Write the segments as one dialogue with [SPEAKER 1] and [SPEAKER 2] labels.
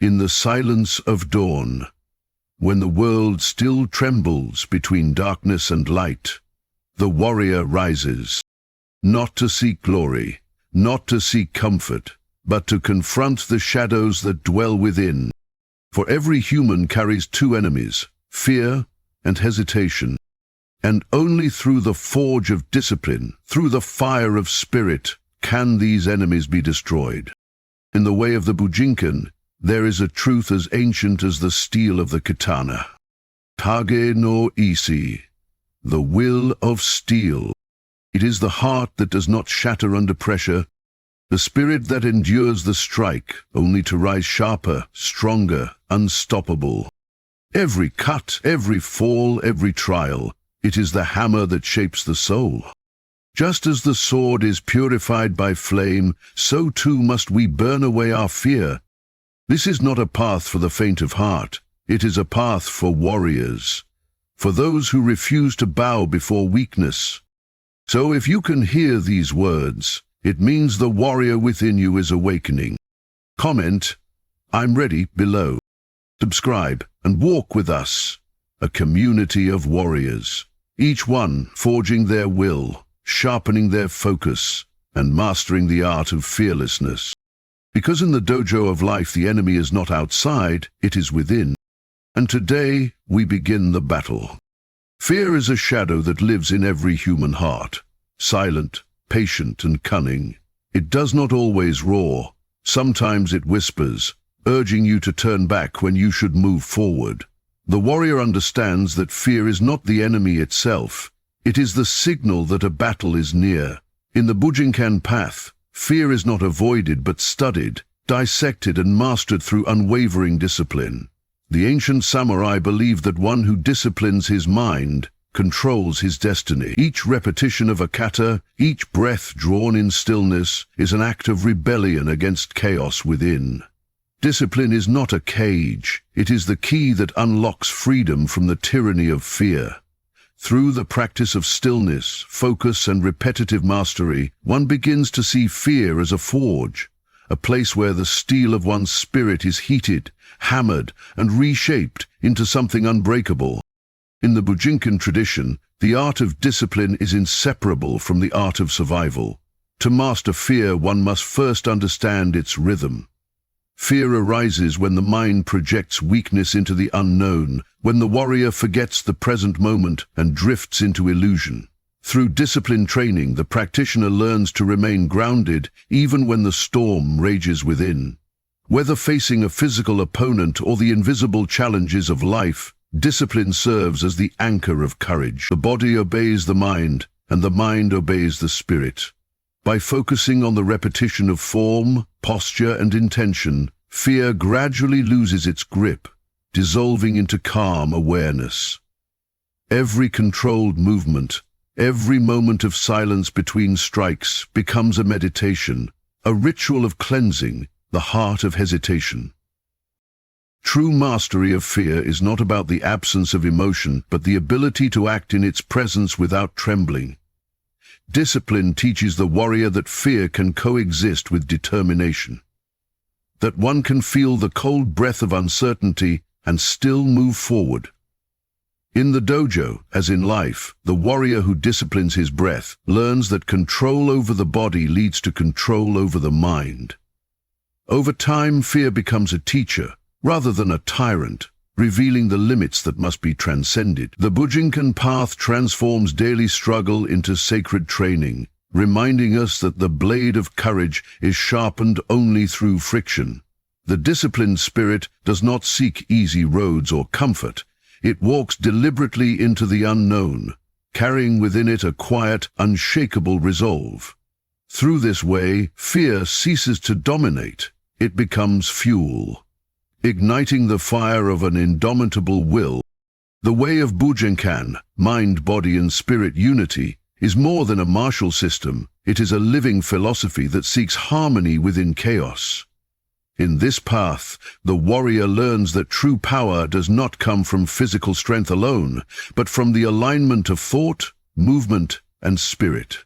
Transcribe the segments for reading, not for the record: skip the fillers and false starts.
[SPEAKER 1] In the silence of dawn, when the world still trembles between darkness and light, the warrior rises, not to seek glory, not to seek comfort, but to confront the shadows that dwell within. For every human carries two enemies, fear and hesitation. And only through the forge of discipline, through the fire of spirit, can these enemies be destroyed. In the way of the Bujinkan, there is a truth as ancient as the steel of the katana. Tage no isi, the will of steel. It is the heart that does not shatter under pressure, the spirit that endures the strike, only to rise sharper, stronger, unstoppable. Every cut, every fall, every trial, it is the hammer that shapes the soul. Just as the sword is purified by flame, so too must we burn away our fear. This is not a path for the faint of heart. It is a path for warriors, for those who refuse to bow before weakness. So if you can hear these words, it means the warrior within you is awakening. Comment, "I'm ready," below. Subscribe and walk with us, a community of warriors, each one forging their will, sharpening their focus, and mastering the art of fearlessness. Because in the dojo of life the enemy is not outside, it is within. And today we begin the battle. Fear is a shadow that lives in every human heart, silent, patient, and cunning. It does not always roar. Sometimes it whispers, urging you to turn back when you should move forward. The warrior understands that fear is not the enemy itself. It is the signal that a battle is near. In the Bujinkan path, fear is not avoided but studied, dissected, and mastered through unwavering discipline. The ancient samurai believed that one who disciplines his mind controls his destiny. Each repetition of a kata, each breath drawn in stillness, is an act of rebellion against chaos within. Discipline is not a cage. It is the key that unlocks freedom from the tyranny of fear. Through the practice of stillness, focus, and repetitive mastery, one begins to see fear as a forge, a place where the steel of one's spirit is heated, hammered, and reshaped into something unbreakable. In the Bujinkan tradition, the art of discipline is inseparable from the art of survival. To master fear, one must first understand its rhythm. Fear arises when the mind projects weakness into the unknown, when the warrior forgets the present moment and drifts into illusion. Through discipline training, the practitioner learns to remain grounded even when the storm rages within. Whether facing a physical opponent or the invisible challenges of life, discipline serves as the anchor of courage. The body obeys the mind, and the mind obeys the spirit. By focusing on the repetition of form, posture, and intention, fear gradually loses its grip, dissolving into calm awareness. Every controlled movement, every moment of silence between strikes becomes a meditation, a ritual of cleansing the heart of hesitation. True mastery of fear is not about the absence of emotion, but the ability to act in its presence without trembling. Discipline teaches the warrior that fear can coexist with determination, that one can feel the cold breath of uncertainty and still move forward. In the dojo, as in life, the warrior who disciplines his breath learns that control over the body leads to control over the mind. Over time, fear becomes a teacher, rather than a tyrant, revealing the limits that must be transcended. The Bujinkan path transforms daily struggle into sacred training, reminding us that the blade of courage is sharpened only through friction. The disciplined spirit does not seek easy roads or comfort. It walks deliberately into the unknown, carrying within it a quiet, unshakable resolve. Through this way, fear ceases to dominate. It becomes fuel, igniting the fire of an indomitable will. The way of Bujinkan, mind, body, and spirit unity, is more than a martial system. It is a living philosophy that seeks harmony within chaos. In this path, the warrior learns that true power does not come from physical strength alone, but from the alignment of thought, movement, and spirit.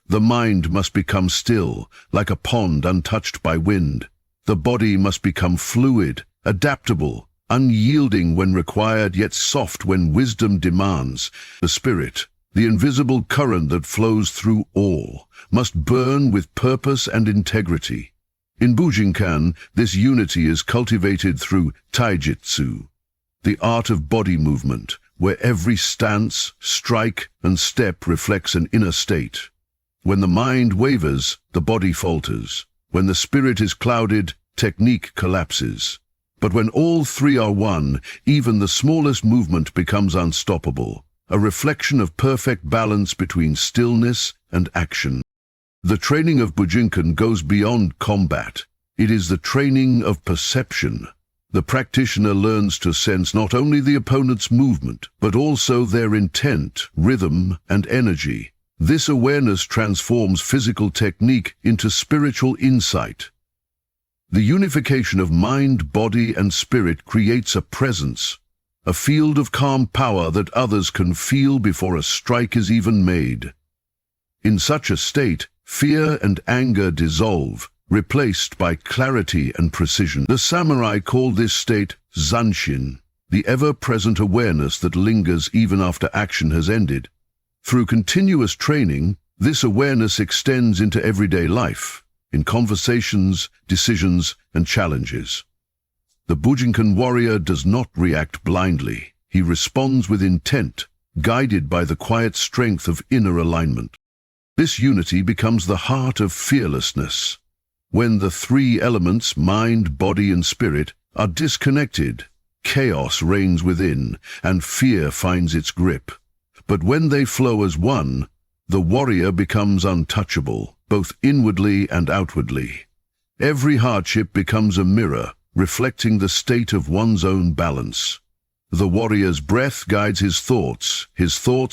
[SPEAKER 1] The mind must become still, like a pond untouched by wind. The body must become fluid, adaptable, unyielding when required, yet soft when wisdom demands. The spirit, the invisible current that flows through all, must burn with purpose and integrity. In Bujinkan, this unity is cultivated through taijutsu, the art of body movement, where every stance, strike, and step reflects an inner state. When the mind wavers, the body falters. When the spirit is clouded, technique collapses. But when all three are one, even the smallest movement becomes unstoppable, a reflection of perfect balance between stillness and action. The training of Bujinkan goes beyond combat. It is the training of perception. The practitioner learns to sense not only the opponent's movement, but also their intent, rhythm, and energy. This awareness transforms physical technique into spiritual insight. The unification of mind, body, and spirit creates a presence, a field of calm power that others can feel before a strike is even made. In such a state, fear and anger dissolve, replaced by clarity and precision. The samurai called this state zanshin, the ever-present awareness that lingers even after action has ended. Through continuous training, this awareness extends into everyday life, in conversations, decisions, and challenges. The Bujinkan warrior does not react blindly. He responds with intent, guided by the quiet strength of inner alignment. This unity becomes the heart of fearlessness. When the three elements, mind, body, and spirit, are disconnected, chaos reigns within, and fear finds its grip. But when they flow as one, the warrior becomes untouchable, both inwardly and outwardly. Every hardship becomes a mirror, reflecting the state of one's own balance. The warrior's breath guides his thoughts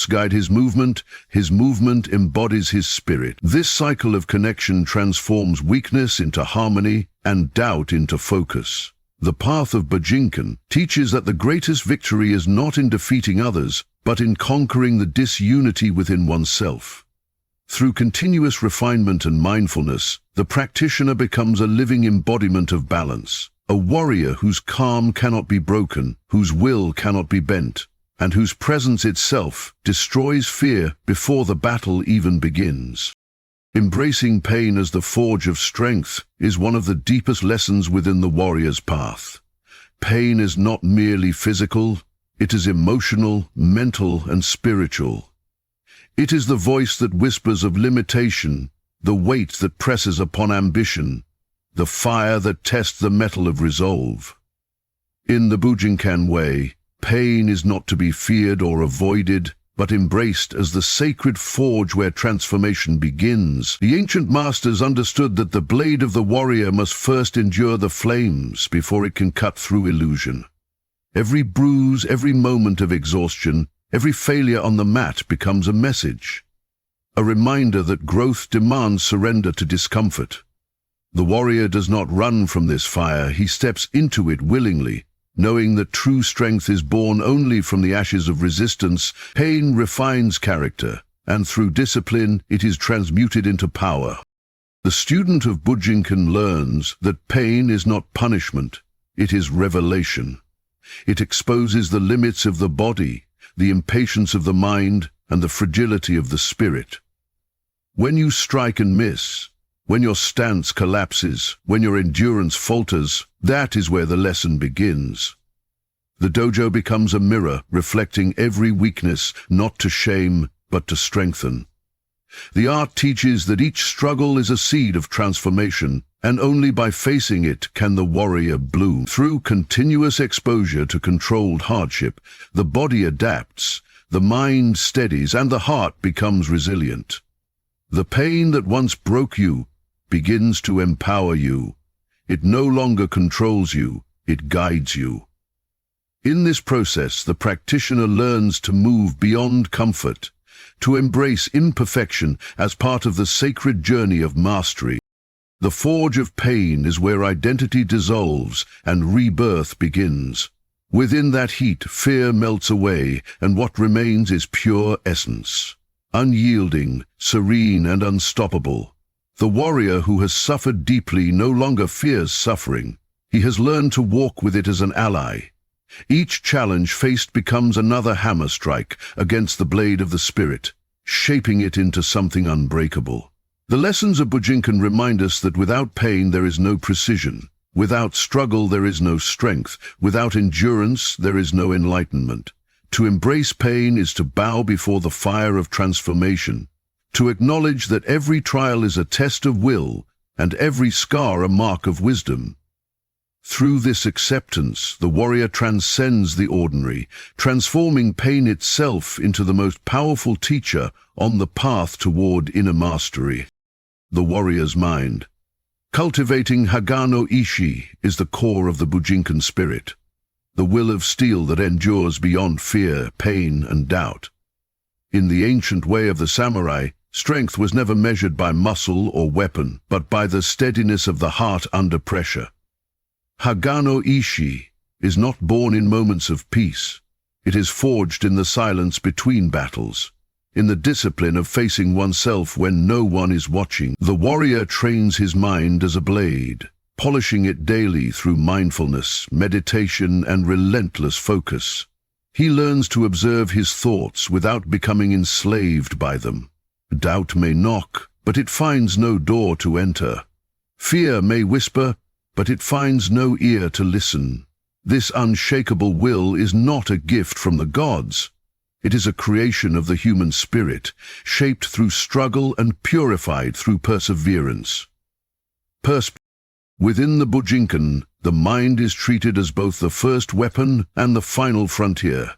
[SPEAKER 1] guide his movement embodies his spirit. This cycle of connection transforms weakness into harmony and doubt into focus. The path of Bujinkan teaches that the greatest victory is not in defeating others, but in conquering the disunity within oneself. Through continuous refinement and mindfulness, the practitioner becomes a living embodiment of balance, a warrior whose calm cannot be broken, whose will cannot be bent, and whose presence itself destroys fear before the battle even begins. Embracing pain as the forge of strength is one of the deepest lessons within the warrior's path. Pain is not merely physical, it is emotional, mental, and spiritual. It is the voice that whispers of limitation, the weight that presses upon ambition, the fire that tests the metal of resolve. In the Bujinkan way, pain is not to be feared or avoided, but embraced as the sacred forge where transformation begins. The ancient masters understood that the blade of the warrior must first endure the flames before it can cut through illusion. Every bruise, every moment of exhaustion, every failure on the mat becomes a message, a reminder that growth demands surrender to discomfort. The warrior does not run from this fire, he steps into it willingly, knowing that true strength is born only from the ashes of resistance. Pain refines character, and through discipline it is transmuted into power. The student of Bujinkan learns that pain is not punishment, it is revelation. It exposes the limits of the body, the impatience of the mind, and the fragility of the spirit. When you strike and miss, when your stance collapses, when your endurance falters, that is where the lesson begins. The dojo becomes a mirror reflecting every weakness, not to shame, but to strengthen. The art teaches that each struggle is a seed of transformation, and only by facing it can the warrior bloom. Through continuous exposure to controlled hardship, the body adapts, the mind steadies, and the heart becomes resilient. The pain that once broke you begins to empower you. It no longer controls you, it guides you. In this process, the practitioner learns to move beyond comfort, to embrace imperfection as part of the sacred journey of mastery. The forge of pain is where identity dissolves and rebirth begins. Within that heat, fear melts away, and what remains is pure essence. Unyielding, serene, and unstoppable. The warrior who has suffered deeply no longer fears suffering. He has learned to walk with it as an ally. Each challenge faced becomes another hammer strike against the blade of the spirit, shaping it into something unbreakable. The lessons of Bujinkan remind us that without pain there is no precision. Without struggle there is no strength. Without endurance there is no enlightenment. To embrace pain is to bow before the fire of transformation, to acknowledge that every trial is a test of will and every scar a mark of wisdom. Through this acceptance, the warrior transcends the ordinary, transforming pain itself into the most powerful teacher on the path toward inner mastery. The warrior's mind. Cultivating Hagano Ishi is the core of the Bujinkan spirit, the will of steel that endures beyond fear, pain, and doubt. In the ancient way of the samurai, strength was never measured by muscle or weapon, but by the steadiness of the heart under pressure. Hagano Ishi is not born in moments of peace. It is forged in the silence between battles, in the discipline of facing oneself when no one is watching. The warrior trains his mind as a blade, polishing it daily through mindfulness, meditation, and relentless focus. He learns to observe his thoughts without becoming enslaved by them. Doubt may knock, but it finds no door to enter. Fear may whisper, but it finds no ear to listen. This unshakable will is not a gift from the gods. It is a creation of the human spirit, shaped through struggle and purified through perseverance. Within the Bujinkan, the mind is treated as both the first weapon and the final frontier.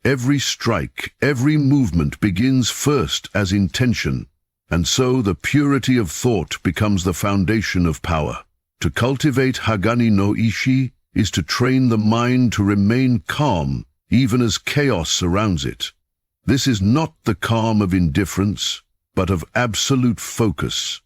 [SPEAKER 1] Every strike, every movement begins first as intention, and so the purity of thought becomes the foundation of power. To cultivate Hagani no Ishi is to train the mind to remain calm even as chaos surrounds it. This is not the calm of indifference, but of absolute focus,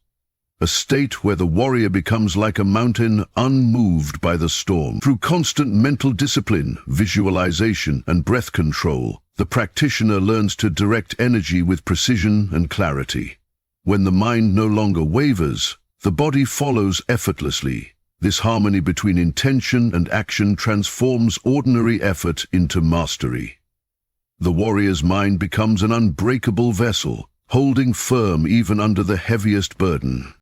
[SPEAKER 1] a state where the warrior becomes like a mountain unmoved by the storm. Through constant mental discipline, visualization, and breath control, the practitioner learns to direct energy with precision and clarity. When the mind no longer wavers, the body follows effortlessly. This harmony between intention and action transforms ordinary effort into mastery. The warrior's mind becomes an unbreakable vessel, holding firm even under the heaviest burden.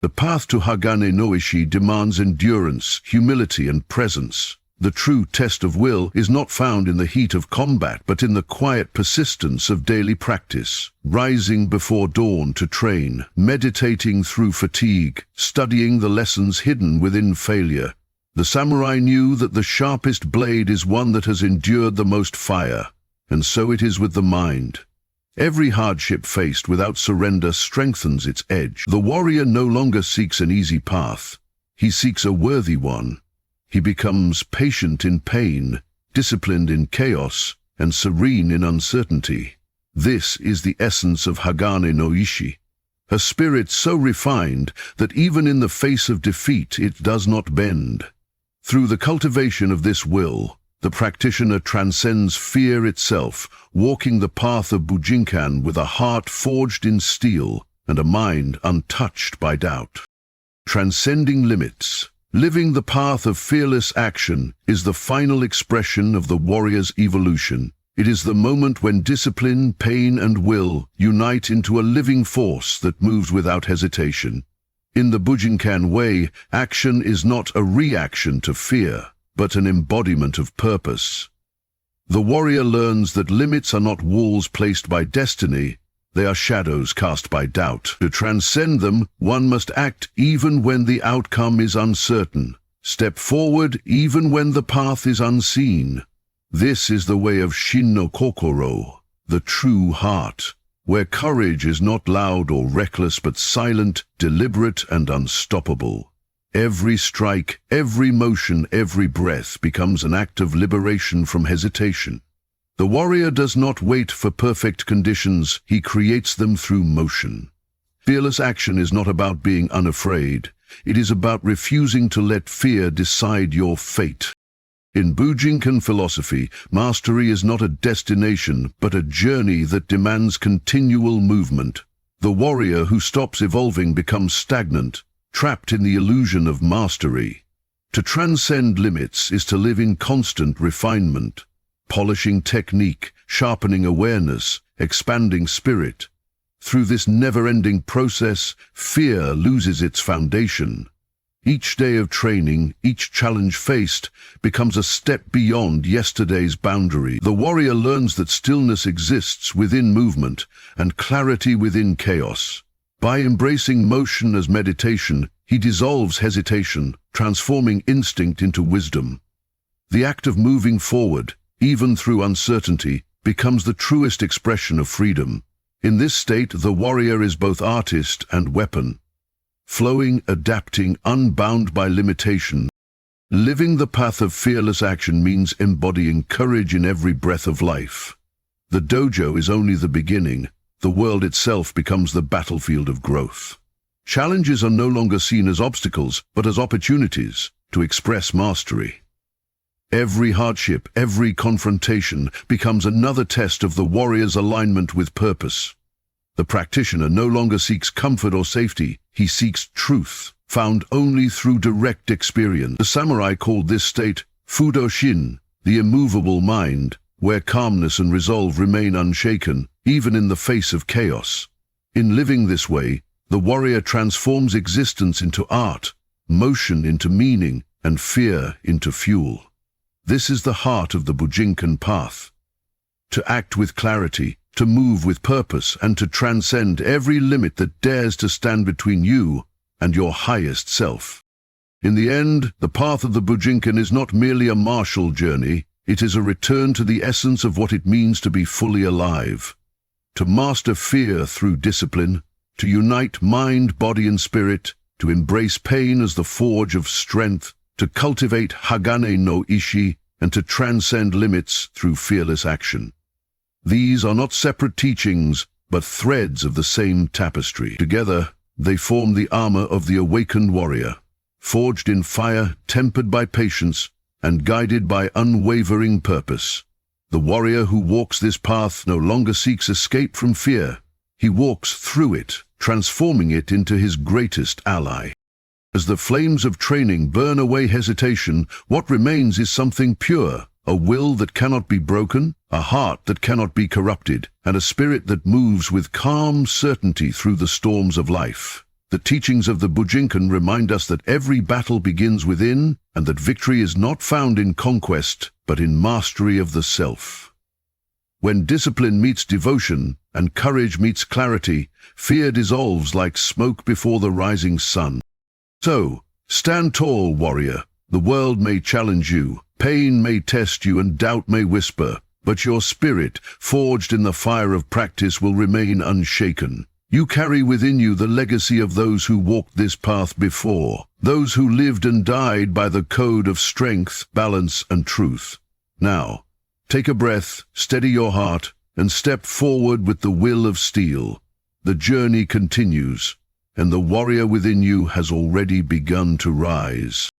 [SPEAKER 1] The path to Hagane no Ishi demands endurance, humility, and presence. The true test of will is not found in the heat of combat, but in the quiet persistence of daily practice, rising before dawn to train, meditating through fatigue, studying the lessons hidden within failure. The samurai knew that the sharpest blade is one that has endured the most fire, and so it is with the mind. Every hardship faced without surrender strengthens its edge. The warrior no longer seeks an easy path. He seeks a worthy one. He becomes patient in pain, disciplined in chaos, and serene in uncertainty. This is the essence of Hagane no Ishi, a spirit so refined that even in the face of defeat it does not bend. Through the cultivation of this will, the practitioner transcends fear itself, walking the path of Bujinkan with a heart forged in steel and a mind untouched by doubt. Transcending limits, living the path of fearless action is the final expression of the warrior's evolution. It is the moment when discipline, pain, and will unite into a living force that moves without hesitation. In the Bujinkan way, action is not a reaction to fear, but an embodiment of purpose. The warrior learns that limits are not walls placed by destiny, they are shadows cast by doubt. To transcend them, one must act even when the outcome is uncertain, step forward even when the path is unseen. This is the way of Shin no Kokoro, the true heart, where courage is not loud or reckless but silent, deliberate, and unstoppable. Every strike, every motion, every breath becomes an act of liberation from hesitation. The warrior does not wait for perfect conditions, he creates them through motion. Fearless action is not about being unafraid, it is about refusing to let fear decide your fate. In Bujinkan philosophy, mastery is not a destination, but a journey that demands continual movement. The warrior who stops evolving becomes stagnant, trapped in the illusion of mastery. To transcend limits is to live in constant refinement, polishing technique, sharpening awareness, expanding spirit. Through this never-ending process, fear loses its foundation. Each day of training, each challenge faced, becomes a step beyond yesterday's boundary. The warrior learns that stillness exists within movement and clarity within chaos. By embracing motion as meditation, he dissolves hesitation, transforming instinct into wisdom. The act of moving forward, even through uncertainty, becomes the truest expression of freedom. In this state, the warrior is both artist and weapon. Flowing, adapting, unbound by limitation. Living the path of fearless action means embodying courage in every breath of life. The dojo is only the beginning. The world itself becomes the battlefield of growth. Challenges are no longer seen as obstacles, but as opportunities to express mastery. Every hardship, every confrontation becomes another test of the warrior's alignment with purpose. The practitioner no longer seeks comfort or safety, he seeks truth, found only through direct experience. The samurai called this state Fudoshin, the immovable mind, where calmness and resolve remain unshaken, even in the face of chaos. In living this way, the warrior transforms existence into art, motion into meaning, and fear into fuel. This is the heart of the Bujinkan path. To act with clarity, to move with purpose, and to transcend every limit that dares to stand between you and your highest self. In the end, the path of the Bujinkan is not merely a martial journey, it is a return to the essence of what it means to be fully alive. To master fear through discipline, to unite mind, body, and spirit, to embrace pain as the forge of strength, to cultivate Hagane no Ishi, and to transcend limits through fearless action. These are not separate teachings, but threads of the same tapestry. Together, they form the armor of the awakened warrior, forged in fire, tempered by patience, and guided by unwavering purpose. The warrior who walks this path no longer seeks escape from fear. He walks through it, transforming it into his greatest ally. As the flames of training burn away hesitation, what remains is something pure, a will that cannot be broken, a heart that cannot be corrupted, and a spirit that moves with calm certainty through the storms of life. The teachings of the Bujinkan remind us that every battle begins within, and that victory is not found in conquest, but in mastery of the self. When discipline meets devotion, and courage meets clarity, fear dissolves like smoke before the rising sun. So, stand tall, warrior. The world may challenge you, pain may test you, and doubt may whisper, but your spirit, forged in the fire of practice, will remain unshaken. You carry within you the legacy of those who walked this path before, those who lived and died by the code of strength, balance, and truth. Now, take a breath, steady your heart, and step forward with the will of steel. The journey continues, and the warrior within you has already begun to rise.